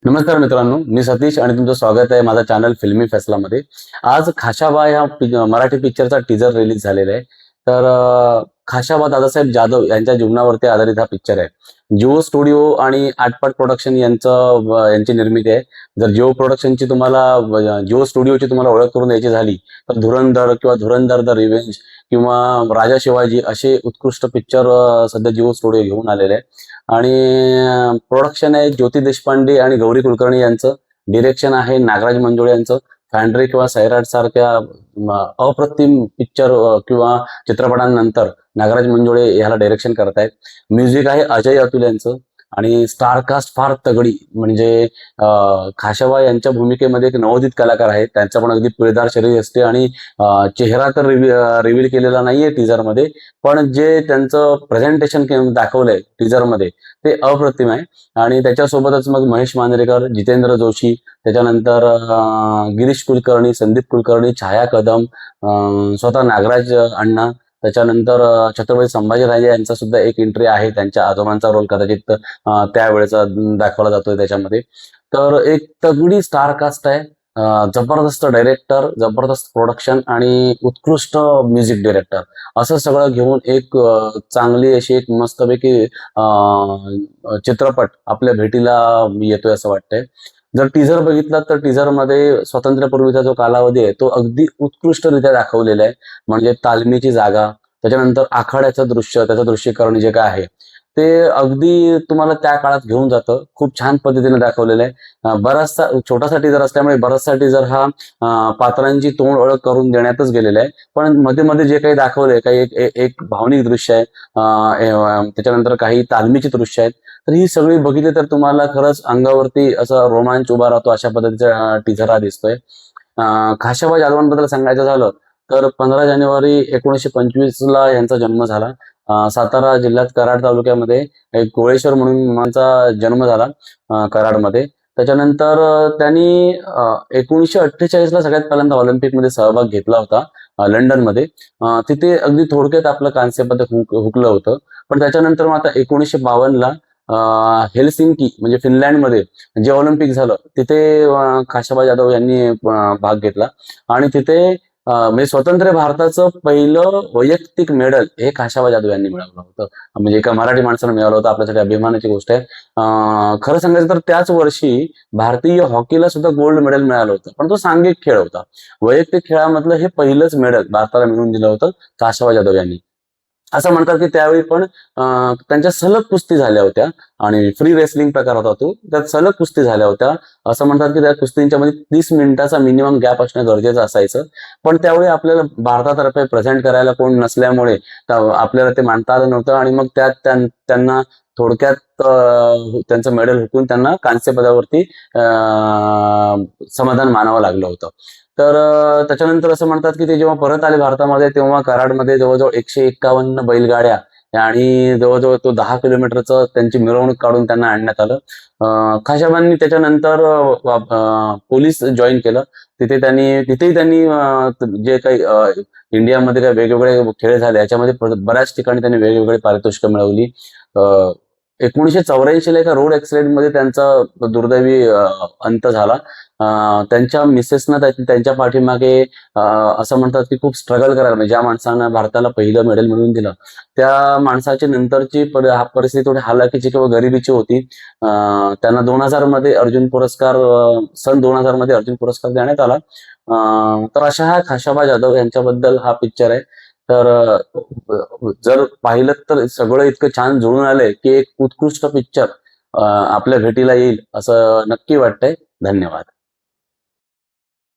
नमस्कार मित्रांनो, मी सतीश आणि तुमचं स्वागत आहे माझा चॅनल फिल्मी फैसलामध्ये। आज खाशाबा ह्या मराठी पिक्चरचा टीजर रिलीज झालेला आहे। तर खाशाबा दादासाहेब जाधव यांच्या जीवनावरती आधारित हा पिक्चर आहे। जिओ स्टुडिओ आणि आटपाट प्रोडक्शन यांची निर्मिती आहे। जर जिओ प्रोडक्शनची जिओ स्टुडिओची तुम्हाला ओळख करून द्यायची झाली तर धुरंधर किंवा धुरंधर द रिव्हेंज किंवा राजा शिवाजी असे उत्कृष्ट पिक्चर सध्या जिओ स्टुडिओ घेऊन आलेले आहे। आणि प्रोडक्शन आहे ज्योती देशपांडे आणि गौरी कुलकर्णी यांचं। डिरेक्शन आहे नागराज मंजुळे यांचं। फॅन्ड्री किंवा सैराट सारख्या अप्रतिम पिक्चर किंवा चित्रपटांनंतर नागराज मंजुळे याला डायरेक्शन करतायत। म्युझिक आहे अजय अतुल यांचं आणि स्टारकास्ट फार तगडी म्हणजे खाशाबा यांच्या भूमिकेमध्ये एक नवोदित कलाकार आहे। त्यांचा पण अगदी पिळदार शरीर असते आणि चेहरा तर रिव्हील केलेला नाहीये टीजर मध्ये, पण जे त्यांचं प्रेझेंटेशन दाखवलंय टीजर मध्ये ते अप्रतिम आहे। आणि त्याच्यासोबतच मग महेश मांजरेकर, जितेंद्र जोशी, त्याच्यानंतर गिरीश कुलकर्णी, संदीप कुलकर्णी, छाया कदम, स्वतः नागराज अण्णा, त्याच्यानंतर छत्रपती संभाजीराजे यांचा सुद्धा एक एंट्री आहे। त्यांच्या आजोबांचा रोल कदाचित त्यावेळेचा दाखवला जातोय त्याच्यामध्ये। तर एक तगडी स्टारकास्ट आहे। जबरदस्त डायरेक्टर, जबरदस्त प्रोडक्शन आणि उत्कृष्ट म्युझिक डायरेक्टर असं सगळं घेऊन एक चांगली अशी एक मस्तपैकी चित्रपट आपल्या भेटीला येतोय असं वाटतंय। जर टीजर बघितला तर टीजर मध्ये स्वातंत्र्यपूर्वीचा जो कालावधी आहे तो अगदी उत्कृष्टरित्या दाखवलेला आहे। म्हणजे तालमीची जागा, त्याच्यानंतर आखाड्याचं दृश्य, त्याचं दृश्यीकरण जे काय आहे ते अगदी तुम्हाला त्या काळात घेऊन जातं। खूप छान पद्धतीने दाखवलेलं आहे। बराचसा छोटासा टीजर असल्यामुळे बराचसा टीजर हा पात्रांची तोंड ओळख करून देण्यातच गेलेला आहे। पण मध्ये मध्ये जे काही दाखवलंय काही एक भावनिक दृश्य आहे, त्याच्यानंतर काही तालमीची दृश्य आहेत। तर ही सगळी बघितली तर तुम्हाला खरंच अंगावरती असं रोमांच उभा राहतो अशा पद्धतीचा टीजर हा दिसतोय। खाशाबा जाधवांबद्दल सांगायचं झालं तर 15 जानेवारी 1925 ला यांचा जन्म झाला। सातारा जिल्ह्यात कराड तालुक्यामध्ये एक गोळेश्वर म्हणून यांचा जन्म झाला कराडमध्ये। त्याच्यानंतर त्यांनी 1948 ला सगळ्यात पहिल्यांदा ऑलिम्पिकमध्ये सहभाग घेतला होता लंडनमध्ये। तिथे अगदी थोडक्यात आपलं कांस्य पदक हुकलं होतं। पण त्याच्यानंतर मग आता 1952 ला हेलसिंकी म्हणजे फिनलँडमध्ये जे ऑलिम्पिक झालं तिथे खाशाबा जाधव यांनी भाग घेतला आणि तिथे म्हणजे स्वतंत्र भारताचं पहिलं वैयक्तिक मेडल हे खाशाबा जाधव यांनी मिळवलं होतं। म्हणजे एका मराठी माणसानं मिळवलं होतं, आपल्यासाठी अभिमानाची गोष्ट आहे। खरं सांगायचं तर त्याच वर्षी भारतीय हॉकीला सुद्धा गोल्ड मेडल मिळालं होतं, पण तो सांघिक खेळ होता। वैयक्तिक खेळामधलं हे पहिलंच मेडल भारताला मिळवून दिलं होतं खाशाबा जाधव यांनी। असं म्हणतात की त्यावेळी पण त्यांच्या सलग कुस्ती झाल्या होत्या आणि फ्री रेसलिंग प्रकार होता तो, त्यात सलग कुस्ती झाल्या होत्या। असं म्हणतात की त्या कुस्तींच्या मध्ये 30 मिनिटाचा मिनिमम गॅप असणं गरजेचं असायचं। पण त्यावेळी आपल्याला भारतातर्फे प्रेझेंट करायला कोण नसल्यामुळे आपल्याला ते मानता आलं नव्हतं आणि मग त्यांना थोडक्यात त्यांचं मेडल हुकून त्यांना कांस्य पदावरती समाधान मानावं लागलं होतं। तर त्याच्यानंतर असं म्हणतात की ते जेव्हा परत आले भारतामध्ये तेव्हा कराडमध्ये जवळजवळ 151 बैलगाड्या आणि जवळजवळ तो 10 किलोमीटरचं त्यांची मिरवणूक काढून त्यांना आणण्यात आलं। खाशाबांनी त्याच्यानंतर पोलीस जॉईन केलं। तिथेही त्यांनी जे काही इंडियामध्ये काही वेगवेगळे खेळ झाले याच्यामध्ये बऱ्याच ठिकाणी त्यांनी वेगवेगळे पारितोषिकं मिळवली। 1984 ला एका रोड ऍक्सिडेंट मध्ये त्यांचा दुर्दैवी अंत झाला। त्यांच्या मिसेसना त्यांच्या पाठीमागे असं म्हणतात की खूप स्ट्रगल करायला म्हणजे ज्या माणसानं भारताला पहिलं मेडल मिळवून दिलं त्या माणसाची नंतरची परिस्थिती थोडी हालाकीची किंवा गरिबीची होती। त्यांना 2000 मध्ये अर्जुन पुरस्कार सन 2000 मध्ये अर्जुन पुरस्कार देण्यात आला। तर अशा हा खाशाबा जाधव यांच्याबद्दल हा पिक्चर आहे। तर जर पाहिलं तर सगळं इतकं छान जुळून आलंय की एक उत्कृष्ट पिक्चर आपल्या भेटीला येईल असं नक्की वाटतंय। धन्यवाद।